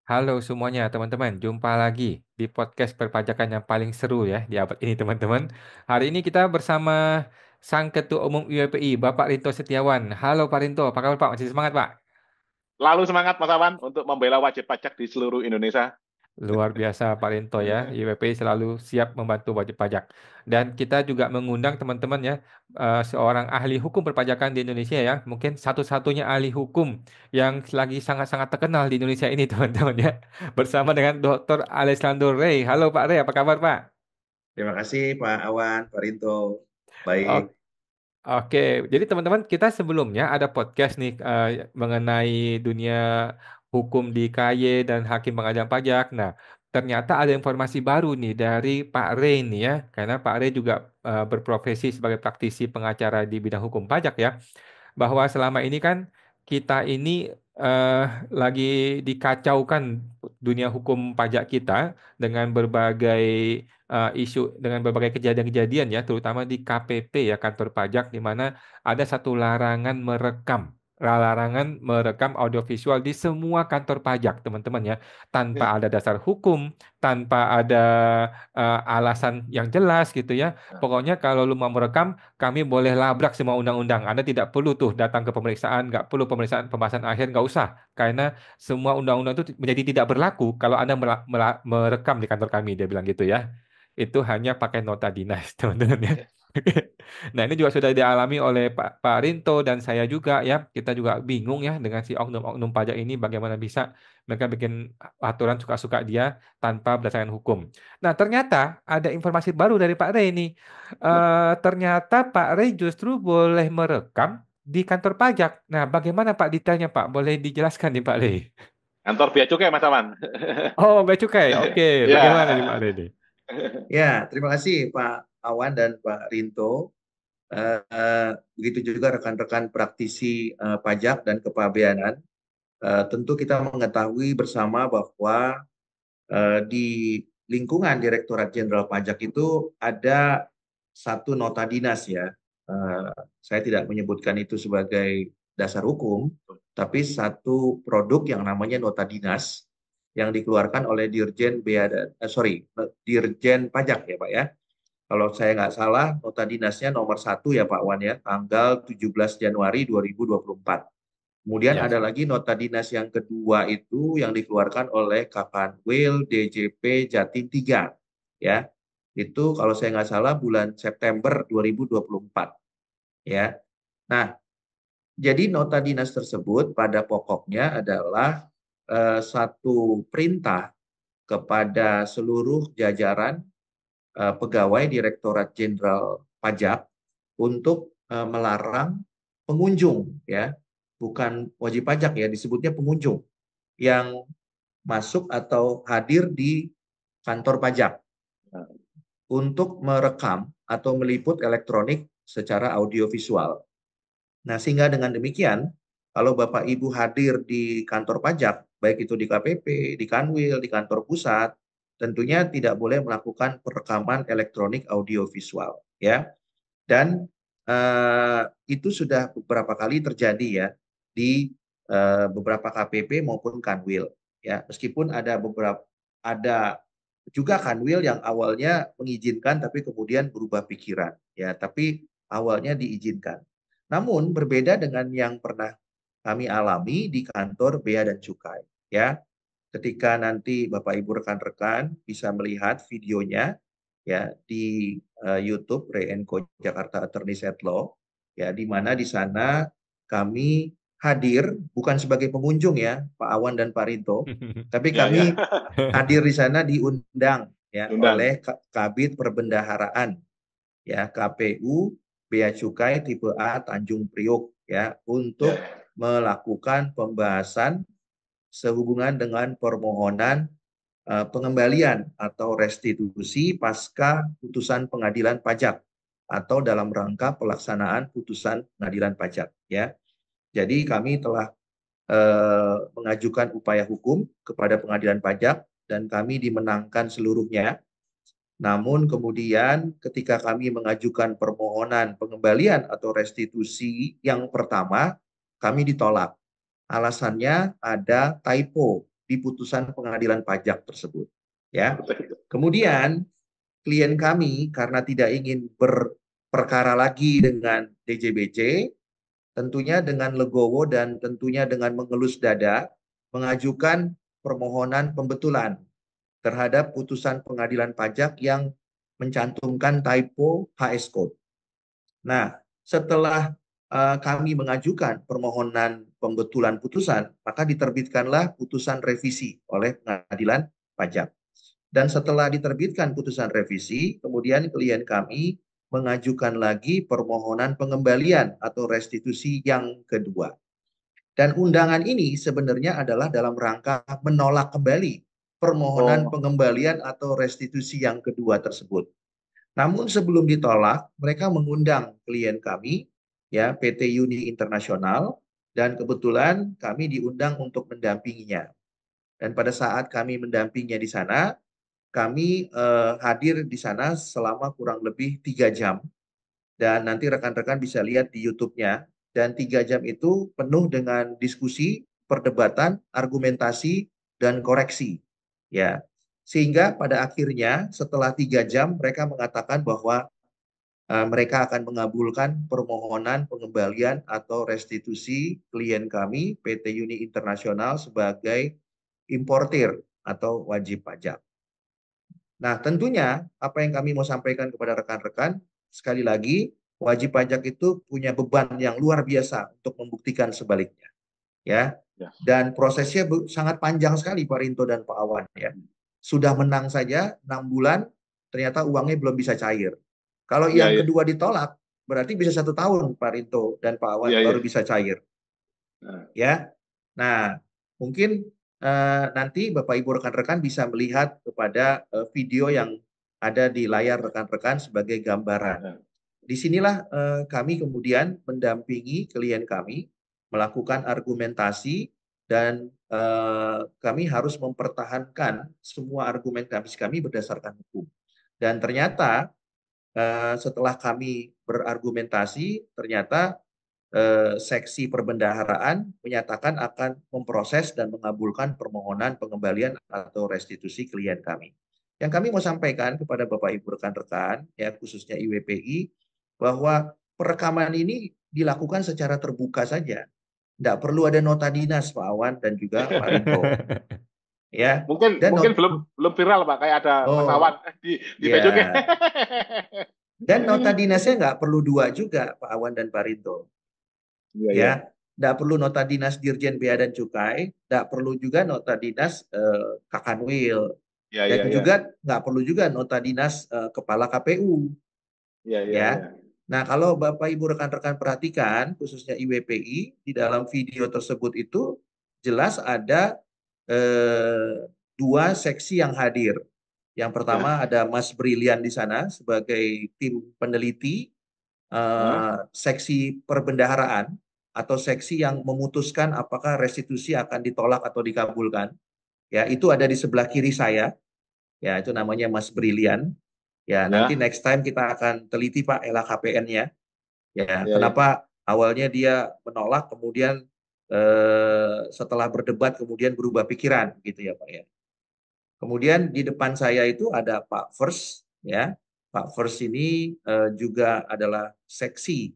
Halo semuanya teman-teman, jumpa lagi di podcast perpajakan yang paling seru ya di abad ini teman-teman. Hari ini kita bersama Sang Ketua Umum UIPI, Bapak Rinto Setiawan. Halo Pak Rinto, apa kabar Pak? Masih semangat Pak? Lalu semangat Mas Awan untuk membela wajib pajak di seluruh Indonesia. Luar biasa Pak Rinto ya, UIPI selalu siap membantu wajib pajak. Dan kita juga mengundang teman-teman ya, seorang ahli hukum perpajakan di Indonesia ya, mungkin satu-satunya ahli hukum yang lagi sangat-sangat terkenal di Indonesia ini teman-teman ya, bersama dengan Dr. Alessandro Rey. Halo Pak Rey, apa kabar Pak? Terima kasih Pak Awan, Pak Rinto. Baik. Oke, jadi teman-teman kita sebelumnya ada podcast nih mengenai dunia hukum di KY dan Hakim Pengadilan Pajak. Nah, ternyata ada informasi baru nih dari Pak Rey nih ya, karena Pak Rey juga berprofesi sebagai praktisi pengacara di bidang hukum pajak ya, bahwa selama ini kan kita ini eh, lagi dikacaukan dunia hukum pajak kita dengan berbagai isu, dengan berbagai kejadian-kejadian ya, terutama di KPP ya, kantor pajak, di mana ada satu larangan merekam audiovisual di semua kantor pajak, teman-teman ya, tanpa Ya. ada dasar hukum, tanpa ada alasan yang jelas gitu ya. Pokoknya kalau lu mau merekam, kami boleh labrak semua undang-undang. Anda tidak perlu tuh datang ke pemeriksaan, nggak perlu pemeriksaan pembahasan akhir, nggak usah. Karena semua undang-undang itu menjadi tidak berlaku kalau Anda merekam di kantor kami, dia bilang gitu ya. Itu hanya pakai nota dinas, teman-teman ya. Nah, ini juga sudah dialami oleh Pak Rinto dan saya juga ya. Kita juga bingung ya dengan si oknum-oknum pajak ini bagaimana bisa mereka bikin aturan suka-suka dia tanpa berdasarkan hukum. Nah, ternyata ada informasi baru dari Pak Rey ini. Ternyata Pak Rey justru boleh merekam di kantor pajak. Nah, bagaimana Pak detailnya Pak? Boleh dijelaskan nih Pak Rey? Kantor Bea Cukai Mas Awan. Oh, bea cukai. Oke, bagaimana nih Pak Ya. Rey nih? Ya, terima kasih Pak Awan dan Pak Rinto. Begitu juga rekan-rekan praktisi pajak dan kepabeanan. Tentu kita mengetahui bersama bahwa di lingkungan Direktorat Jenderal Pajak itu ada satu nota dinas ya. Saya tidak menyebutkan itu sebagai dasar hukum, tapi satu produk yang namanya nota dinas yang dikeluarkan oleh Dirjen Pajak ya Pak ya. Kalau saya nggak salah, nota dinasnya nomor 1 ya Pak Wan ya, tanggal 17 Januari 2024. Kemudian Ya. ada lagi nota dinas yang kedua itu yang dikeluarkan oleh Kakanwil DJP Jatim 3. Ya, itu kalau saya nggak salah bulan September 2024. Ya, nah jadi nota dinas tersebut pada pokoknya adalah satu perintah kepada seluruh jajaran pegawai Direktorat Jenderal Pajak untuk melarang pengunjung ya, bukan wajib pajak ya, disebutnya pengunjung yang masuk atau hadir di kantor pajak untuk merekam atau meliput elektronik secara audiovisual. Nah, sehingga dengan demikian, kalau Bapak Ibu hadir di kantor pajak, baik itu di KPP, di Kanwil, di kantor pusat, tentunya tidak boleh melakukan perekaman elektronik audiovisual, ya. Dan itu sudah beberapa kali terjadi ya di beberapa KPP maupun Kanwil, ya. Meskipun ada juga Kanwil yang awalnya mengizinkan tapi kemudian berubah pikiran, ya. Tapi awalnya diizinkan. Namun berbeda dengan yang pernah kami alami di kantor Bea dan Cukai. Ya, ketika nanti Bapak Ibu rekan-rekan bisa melihat videonya ya di YouTube Reenco Jakarta Attorneys at Law, ya di mana di sana kami hadir bukan sebagai pengunjung ya Pak Awan dan Pak Rinto, tapi Ya, ya. kami hadir di sana diundang ya Undang. oleh Kabid Perbendaharaan ya KPU Bea Cukai tipe A Tanjung Priok ya untuk Ya. melakukan pembahasan sehubungan dengan permohonan pengembalian atau restitusi pasca putusan pengadilan pajak atau dalam rangka pelaksanaan putusan pengadilan pajak ya. Jadi kami telah mengajukan upaya hukum kepada pengadilan pajak dan kami dimenangkan seluruhnya. Namun kemudian ketika kami mengajukan permohonan pengembalian atau restitusi yang pertama, kami ditolak. Alasannya ada typo di putusan pengadilan pajak tersebut. Ya, kemudian klien kami karena tidak ingin berperkara lagi dengan DJBC, tentunya dengan legowo dan tentunya dengan mengelus dada, mengajukan permohonan pembetulan terhadap putusan pengadilan pajak yang mencantumkan typo HS code. Nah, setelah kami mengajukan permohonan pembetulan putusan, maka diterbitkanlah putusan revisi oleh pengadilan pajak. Dan setelah diterbitkan putusan revisi, kemudian klien kami mengajukan lagi permohonan pengembalian atau restitusi yang kedua. Dan undangan ini sebenarnya adalah dalam rangka menolak kembali permohonan pengembalian atau restitusi yang kedua tersebut. Namun sebelum ditolak, mereka mengundang klien kami, ya PT Uni Internasional, dan kebetulan kami diundang untuk mendampinginya. Dan pada saat kami mendampinginya di sana, kami hadir di sana selama kurang lebih 3 jam. Dan nanti rekan-rekan bisa lihat di YouTube-nya. Dan 3 jam itu penuh dengan diskusi, perdebatan, argumentasi, dan koreksi. Ya, sehingga pada akhirnya setelah 3 jam mereka mengatakan bahwa mereka akan mengabulkan permohonan pengembalian atau restitusi klien kami PT Uni Internasional sebagai importir atau wajib pajak. Nah, tentunya apa yang kami mau sampaikan kepada rekan-rekan, sekali lagi, wajib pajak itu punya beban yang luar biasa untuk membuktikan sebaliknya. Ya. Dan prosesnya sangat panjang sekali Pak Rinto dan Pak Awan. Ya. Sudah menang saja 6 bulan, ternyata uangnya belum bisa cair. Kalau yang kedua ditolak, berarti bisa 1 tahun Pak Rinto dan Pak Awan baru bisa cair. Ya. Nah, mungkin nanti Bapak Ibu rekan-rekan bisa melihat kepada video yang ada di layar rekan-rekan sebagai gambaran. Disinilah kami kemudian mendampingi klien kami melakukan argumentasi dan kami harus mempertahankan semua argumen kami berdasarkan hukum. Dan ternyata setelah kami berargumentasi, ternyata seksi perbendaharaan menyatakan akan memproses dan mengabulkan permohonan pengembalian atau restitusi klien kami. Yang kami mau sampaikan kepada Bapak Ibu rekan-rekan, ya khususnya IWPI, bahwa perekaman ini dilakukan secara terbuka saja. Tidak perlu ada nota dinas Pak Awan dan juga Pak Rinto. Ya. Mungkin belum viral Pak, kayak ada Mas Awan di Facebooknya. Dan nota dinasnya nggak perlu 2 juga Pak Awan dan Pak Rinto. Ya, tidak perlu nota dinas Dirjen Bea dan Cukai, tidak perlu juga nota dinas Kakanwil, dan juga nggak perlu juga nota dinas Kepala KPU. Ya. Nah, kalau Bapak Ibu rekan-rekan perhatikan, khususnya IWPI, di dalam video tersebut itu jelas ada 2 seksi yang hadir. Yang pertama ada Mas Brilian di sana sebagai tim peneliti seksi perbendaharaan atau seksi yang memutuskan apakah restitusi akan ditolak atau dikabulkan. Ya, itu ada di sebelah kiri saya. Ya, itu namanya Mas Brilian. Ya, nanti next time kita akan teliti Pak LHKPN-nya. Ya, kenapa awalnya dia menolak, kemudian setelah berdebat kemudian berubah pikiran gitu ya Pak ya. Kemudian di depan saya itu ada Pak First, ya. Pak First ini juga adalah seksi,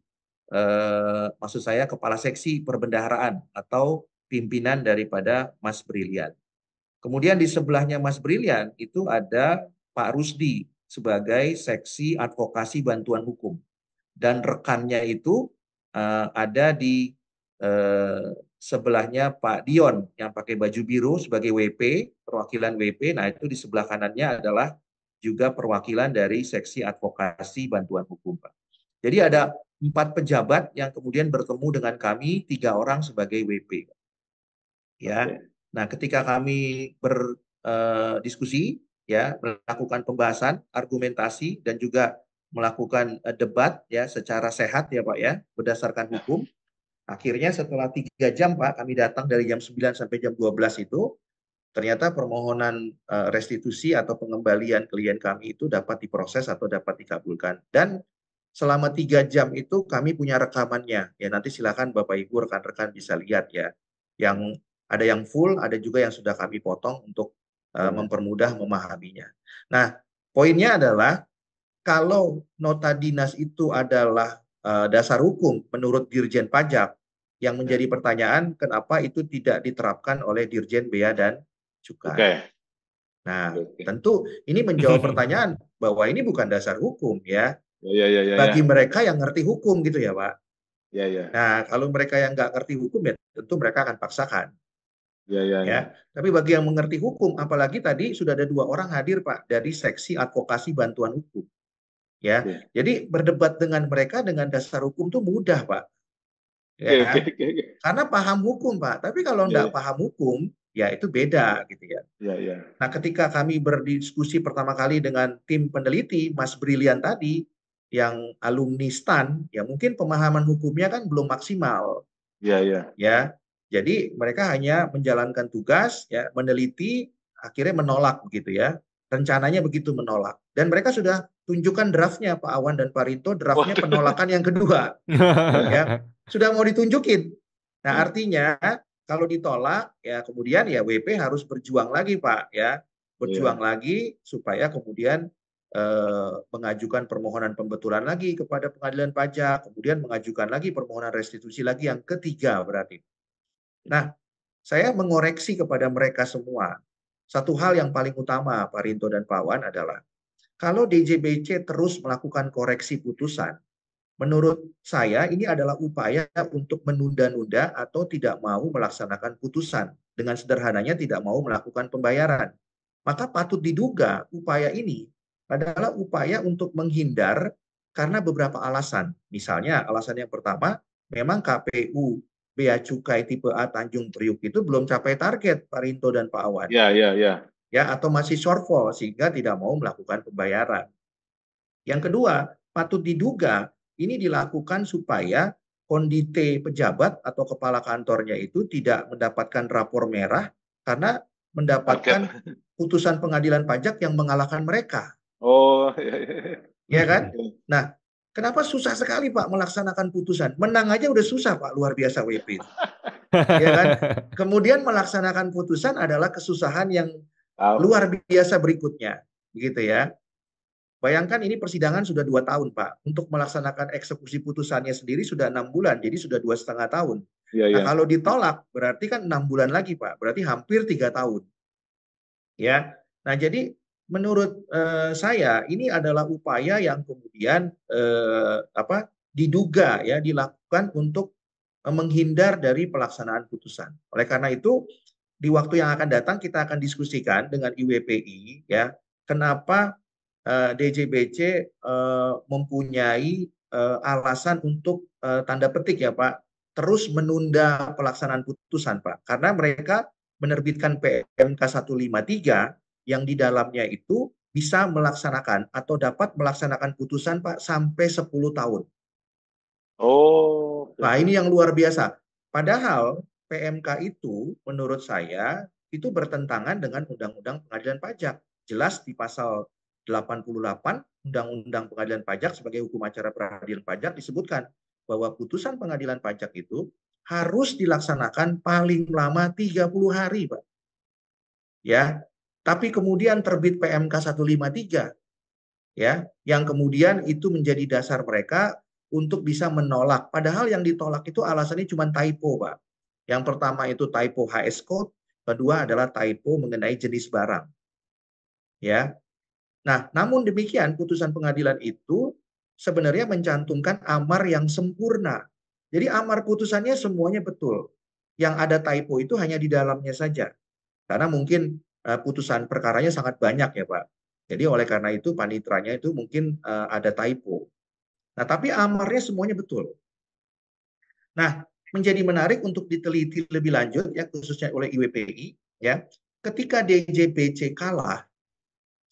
maksud saya kepala seksi perbendaharaan atau pimpinan daripada Mas Brilian. Kemudian di sebelahnya Mas Brilian itu ada Pak Rusdi sebagai seksi advokasi bantuan hukum. Dan rekannya itu ada di sebelahnya Pak Dion yang pakai baju biru sebagai WP, perwakilan WP. Nah, itu di sebelah kanannya adalah juga perwakilan dari seksi advokasi bantuan hukum, Pak. Jadi ada 4 pejabat yang kemudian bertemu dengan kami 3 orang sebagai WP. Ya. Nah, ketika kami berdiskusi, ya, melakukan pembahasan, argumentasi dan juga melakukan debat ya secara sehat ya Pak ya, berdasarkan hukum. Akhirnya setelah 3 jam Pak, kami datang dari jam 9 sampai jam 12 itu, ternyata permohonan restitusi atau pengembalian klien kami itu dapat diproses atau dapat dikabulkan. Dan selama 3 jam itu kami punya rekamannya. Ya nanti silakan Bapak Ibu rekan-rekan bisa lihat ya. Yang Ada yang full, ada juga yang sudah kami potong untuk mempermudah memahaminya. Nah, poinnya adalah kalau nota dinas itu adalah dasar hukum menurut Dirjen Pajak, yang menjadi pertanyaan kenapa itu tidak diterapkan oleh Dirjen Bea dan Cukai. Oke. Nah, Oke. tentu ini menjawab pertanyaan bahwa ini bukan dasar hukum ya, Ya, ya, ya, bagi ya. mereka yang ngerti hukum gitu ya, Pak. Ya, ya. Nah, kalau mereka yang nggak ngerti hukum ya tentu mereka akan paksakan. Ya, ya, ya. Ya, tapi bagi yang mengerti hukum, apalagi tadi sudah ada 2 orang hadir Pak dari seksi advokasi bantuan hukum. Ya, Oke. jadi berdebat dengan mereka dengan dasar hukum tuh mudah Pak. Oke, oke, Ya, oke. karena paham hukum Pak. Tapi kalau Ya, nggak ya. paham hukum, ya itu beda gitu ya. Ya, ya. Nah, ketika kami berdiskusi pertama kali dengan tim peneliti, Mas Brilian tadi, yang alumni STAN, ya mungkin pemahaman hukumnya kan belum maksimal. Ya, ya. Ya, jadi mereka hanya menjalankan tugas, ya, meneliti, akhirnya menolak begitu ya. Rencananya begitu menolak. Dan mereka sudah tunjukkan draftnya Pak Awan dan Pak Rinto, draftnya Waduh. penolakan yang kedua. Ya, sudah mau ditunjukin. Nah, artinya kalau ditolak, ya kemudian ya WP harus berjuang lagi Pak, ya. Berjuang Iya. lagi supaya kemudian mengajukan permohonan pembetulan lagi kepada pengadilan pajak, kemudian mengajukan lagi permohonan restitusi lagi yang ketiga berarti. Nah, saya mengoreksi kepada mereka semua. Satu hal yang paling utama Pak Rinto dan Pak Wan adalah kalau DJBC terus melakukan koreksi putusan, menurut saya ini adalah upaya untuk menunda-nunda atau tidak mau melaksanakan putusan. Dengan sederhananya tidak mau melakukan pembayaran. Maka patut diduga upaya ini adalah upaya untuk menghindar karena beberapa alasan. Misalnya alasan yang pertama, memang KPU Bea Cukai tipe A Tanjung Priuk itu belum capai target Pak Rinto dan Pak Awan. Ya, ya, ya. Ya, atau masih shortfall sehingga tidak mau melakukan pembayaran. Yang kedua, patut diduga ini dilakukan supaya kondite pejabat atau kepala kantornya itu tidak mendapatkan rapor merah karena mendapatkan Target. putusan pengadilan pajak yang mengalahkan mereka. Oh, ya, ya, ya. Ya kan? Nah, kenapa susah sekali Pak melaksanakan putusan? Menang aja udah susah Pak, luar biasa WP. Ya kan? Kemudian melaksanakan putusan adalah kesusahan yang luar biasa berikutnya. Begitu ya. Bayangkan ini persidangan sudah 2 tahun, Pak. Untuk melaksanakan eksekusi putusannya sendiri sudah 6 bulan, jadi sudah 2,5 tahun. Ya, Nah, ya. kalau ditolak, berarti kan 6 bulan lagi, Pak. Berarti hampir 3 tahun. Ya. Nah, jadi menurut saya, ini adalah upaya yang kemudian diduga ya dilakukan untuk menghindar dari pelaksanaan putusan. Oleh karena itu, di waktu yang akan datang kita akan diskusikan dengan IWPI ya, kenapa DJBC mempunyai alasan untuk tanda petik ya Pak, terus menunda pelaksanaan putusan Pak, karena mereka menerbitkan PMK 153 yang di dalamnya itu bisa melaksanakan atau dapat melaksanakan putusan Pak sampai 10 tahun. Oh, Nah, ini yang luar biasa. Padahal PMK itu menurut saya itu bertentangan dengan Undang-Undang Pengadilan Pajak. Jelas di pasal 88 Undang-Undang Pengadilan Pajak sebagai hukum acara peradilan pajak disebutkan bahwa putusan pengadilan pajak itu harus dilaksanakan paling lama 30 hari, Pak. Ya. Tapi kemudian terbit PMK 153 ya, yang kemudian itu menjadi dasar mereka untuk bisa menolak. Padahal yang ditolak itu alasannya cuma typo, Pak. Yang pertama itu typo HS code, kedua adalah typo mengenai jenis barang. Ya. Nah, namun demikian putusan pengadilan itu sebenarnya mencantumkan amar yang sempurna. Jadi amar putusannya semuanya betul. Yang ada typo itu hanya di dalamnya saja. Karena mungkin putusan perkaranya sangat banyak ya, Pak. Jadi oleh karena itu panitranya itu mungkin ada typo. Nah, tapi amarnya semuanya betul. Nah, menjadi menarik untuk diteliti lebih lanjut ya khususnya oleh IWPI ya. Ketika DJBC kalah,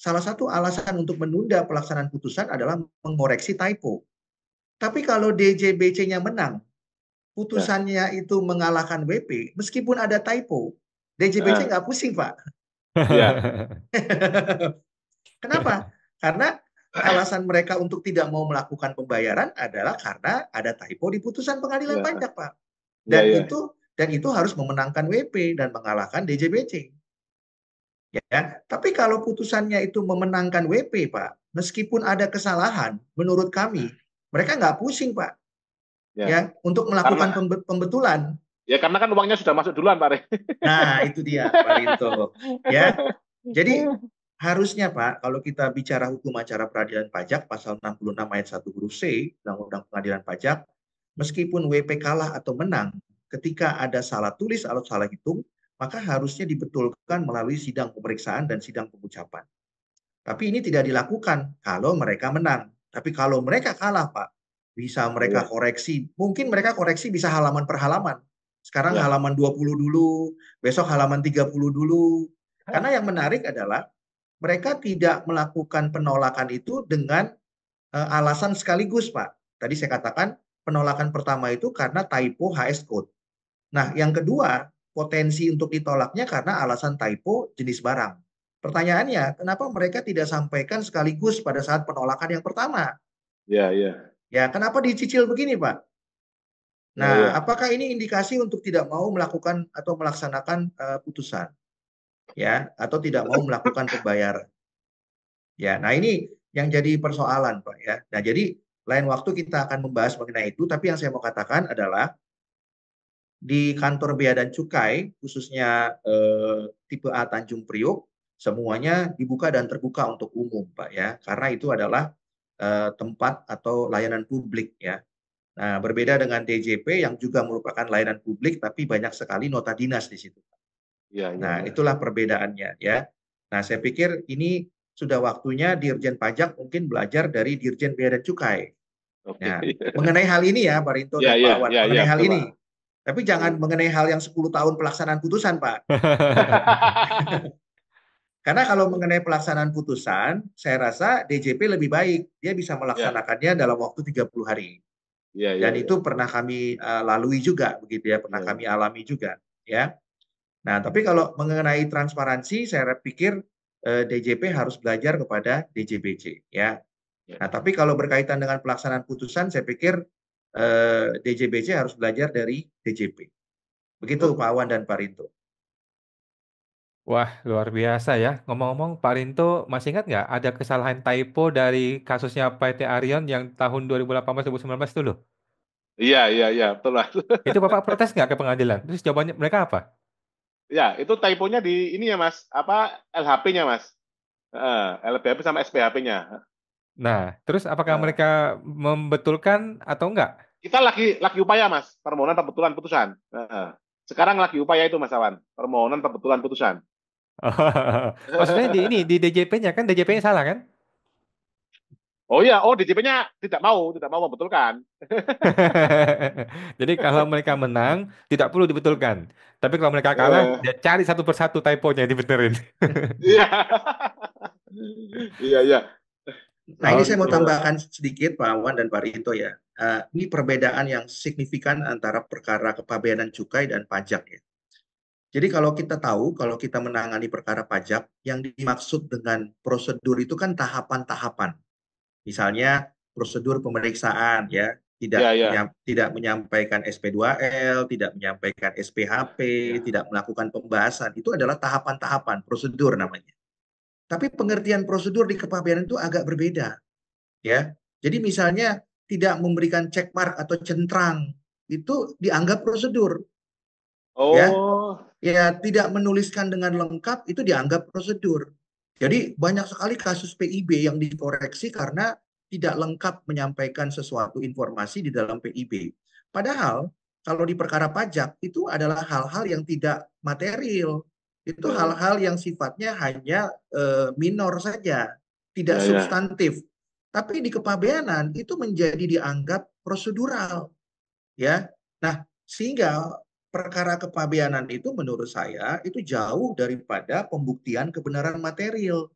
salah satu alasan untuk menunda pelaksanaan putusan adalah mengoreksi typo. Tapi kalau DJBC-nya menang, putusannya itu mengalahkan WP, meskipun ada typo, DJBC nggak pusing, Pak. Ya. Kenapa? Karena alasan mereka untuk tidak mau melakukan pembayaran adalah karena ada typo di putusan pengadilan Ya. pajak, Pak. Ya, Dan ya. itu dan itu harus memenangkan WP dan mengalahkan DJBC. Ya, tapi kalau putusannya itu memenangkan WP, Pak, meskipun ada kesalahan, menurut kami, mereka nggak pusing, Pak, Ya. ya, untuk melakukan pembetulan. Ya karena kan uangnya sudah masuk duluan, Pak Re. Nah, itu dia, Pak Rinto. Ya, jadi harusnya, Pak, kalau kita bicara hukum acara peradilan pajak, pasal 66 ayat 1 huruf C, Undang-Undang Pengadilan Pajak, meskipun WP kalah atau menang, ketika ada salah tulis atau salah hitung, maka harusnya dibetulkan melalui sidang pemeriksaan dan sidang pengucapan. Tapi ini tidak dilakukan kalau mereka menang. Tapi kalau mereka kalah, Pak, bisa mereka koreksi. Mungkin mereka koreksi bisa halaman per halaman. Sekarang halaman 20 dulu, besok halaman 30 dulu. Karena yang menarik adalah mereka tidak melakukan penolakan itu dengan alasan sekaligus, Pak. Tadi saya katakan penolakan pertama itu karena typo HS code. Nah, yang kedua, potensi untuk ditolaknya karena alasan typo jenis barang. Pertanyaannya, kenapa mereka tidak sampaikan sekaligus pada saat penolakan yang pertama? Ya, ya. Ya, kenapa dicicil begini, Pak? Nah, apakah ini indikasi untuk tidak mau melakukan atau melaksanakan putusan? Ya, atau tidak mau melakukan pembayaran? Ya, nah ini yang jadi persoalan, Pak, ya. Nah, jadi lain waktu kita akan membahas mengenai itu, tapi yang saya mau katakan adalah di kantor Bea dan Cukai, khususnya tipe A Tanjung Priok, semuanya dibuka dan terbuka untuk umum, Pak, ya, karena itu adalah tempat atau layanan publik, ya. Nah, berbeda dengan DJP yang juga merupakan layanan publik, tapi banyak sekali nota dinas di situ. Nah, itulah perbedaannya, ya. Nah, saya pikir ini sudah waktunya Dirjen Pajak mungkin belajar dari Dirjen Bea dan Cukai. Nah, mengenai hal ini ya, Pak Rinto dan Pak Wan, mengenai hal ini. Tapi jangan mengenai hal yang 10 tahun pelaksanaan putusan, Pak. Karena kalau mengenai pelaksanaan putusan, saya rasa DJP lebih baik. Dia bisa melaksanakannya dalam waktu 30 hari. Dan itu pernah kami lalui juga, begitu ya, pernah kami alami juga, ya. Nah, tapi kalau mengenai transparansi, saya pikir DJP harus belajar kepada DJBC, ya. Nah, tapi kalau berkaitan dengan pelaksanaan putusan, saya pikir DJBC harus belajar dari DJP. Begitu Pak Awan dan Pak Rinto. Wah, luar biasa ya. Ngomong-ngomong, Pak Rinto masih ingat nggak ada kesalahan typo dari kasusnya PT Arion yang tahun 2018-2019 itu loh? Iya, betul lah. Itu Bapak protes nggak ke pengadilan? Terus jawabannya mereka apa? Ya, itu typonya di ini ya, Mas. Apa LHP-nya, Mas? LBHP sama SPHP-nya. Nah, terus apakah mereka membetulkan atau enggak? Kita lagi upaya, Mas, permohonan pembetulan putusan. Sekarang lagi upaya itu, Mas Awan, permohonan pembetulan putusan. Maksudnya di DJP-nya kan DJP-nya salah kan? Oh iya, DJP-nya tidak mau membetulkan. Jadi kalau mereka menang tidak perlu dibetulkan. Tapi kalau mereka kalah, dia cari satu persatu typo-nya dibenerin. Iya. Iya. Nah, ini saya mau tambahkan sedikit Pak Awan dan Pak Rinto ya. Ini perbedaan yang signifikan antara perkara kepabeanan cukai dan pajak ya. Jadi kalau kita tahu, kalau kita menangani perkara pajak, yang dimaksud dengan prosedur itu kan tahapan-tahapan. Misalnya prosedur pemeriksaan ya, tidak menyampaikan SP2L, tidak menyampaikan SPHP, tidak melakukan pembahasan. Itu adalah tahapan-tahapan, prosedur namanya. Tapi pengertian prosedur di kepabeanan itu agak berbeda. Ya, jadi misalnya tidak memberikan check mark atau centrang itu dianggap prosedur. Ya, tidak menuliskan dengan lengkap itu dianggap prosedur. Jadi banyak sekali kasus PIB yang dikoreksi karena tidak lengkap menyampaikan sesuatu informasi di dalam PIB. Padahal kalau di perkara pajak itu adalah hal-hal yang tidak material. Itu hal-hal yang sifatnya hanya minor saja, tidak substantif. Tapi di kepabeanan itu menjadi dianggap prosedural, ya. Nah, sehingga perkara kepabeanan itu menurut saya itu jauh daripada pembuktian kebenaran material.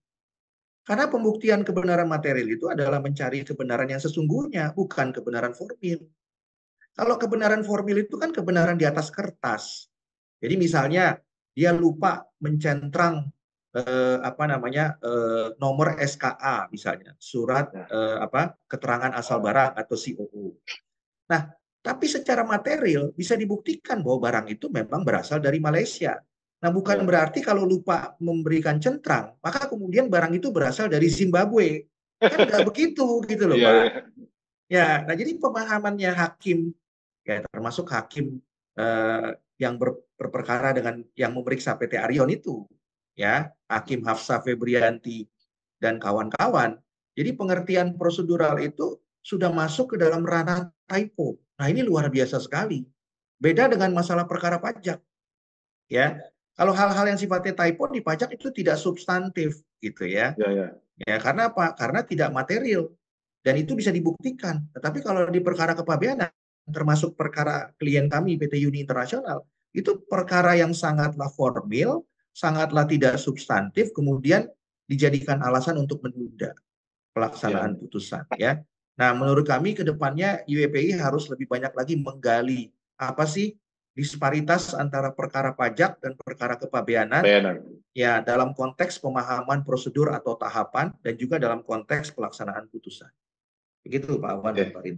Karena pembuktian kebenaran material itu adalah mencari kebenaran yang sesungguhnya, bukan kebenaran formil. Kalau kebenaran formil itu kan kebenaran di atas kertas. Jadi misalnya dia lupa mencentrang nomor SKA misalnya, surat keterangan asal barang atau COO. Nah, Tapi secara material bisa dibuktikan bahwa barang itu memang berasal dari Malaysia. Nah, bukan Ya. berarti kalau lupa memberikan centrang, maka kemudian barang itu berasal dari Zimbabwe. Kan nggak begitu gitu loh, Iya, Pak. iya. Ya, nah jadi pemahamannya hakim, ya termasuk hakim yang berperkara dengan yang memeriksa PT Arion itu, ya, Hakim Hafsah Febrianti dan kawan-kawan. Jadi pengertian prosedural itu sudah masuk ke dalam ranah typo. Nah, ini luar biasa sekali. Beda dengan masalah perkara pajak, ya. Kalau hal-hal yang sifatnya typo di pajak itu tidak substantif, gitu ya. Ya, ya. Ya, karena apa? Karena tidak material dan itu bisa dibuktikan. Tetapi kalau di perkara kepabeanan, termasuk perkara klien kami PT Uni Internasional, itu perkara yang sangatlah formal, sangatlah tidak substantif, kemudian dijadikan alasan untuk menunda Ya. pelaksanaan putusan, ya. Nah, menurut kami ke depannya UEPI harus lebih banyak lagi menggali apa sih disparitas antara perkara pajak dan perkara kepabeanan, Bayanan. ya, dalam konteks pemahaman prosedur atau tahapan dan juga dalam konteks pelaksanaan putusan. Begitu Pak Awan dan Oke. Pak Rin.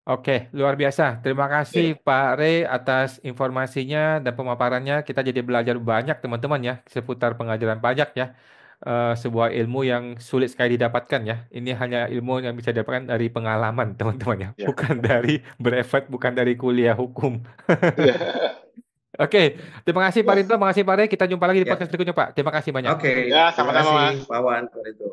Oke, luar biasa. Terima kasih Oke. Pak Rey atas informasinya dan pemaparannya. Kita jadi belajar banyak teman-teman ya seputar pengajaran pajak ya. Sebuah ilmu yang sulit sekali didapatkan ya. Ini hanya ilmu yang bisa didapatkan dari pengalaman teman-teman ya. Ya. Bukan dari berefek, bukan dari kuliah hukum. Ya. Oke, terima kasih Pak Ya. Rinto, terima kasih Pak Rey. Kita jumpa lagi di podcast Ya, berikutnya Pak. Terima kasih banyak. oke. Ya, Terima sama-sama, kasih Mas. Pak Awan, Pak Rinto.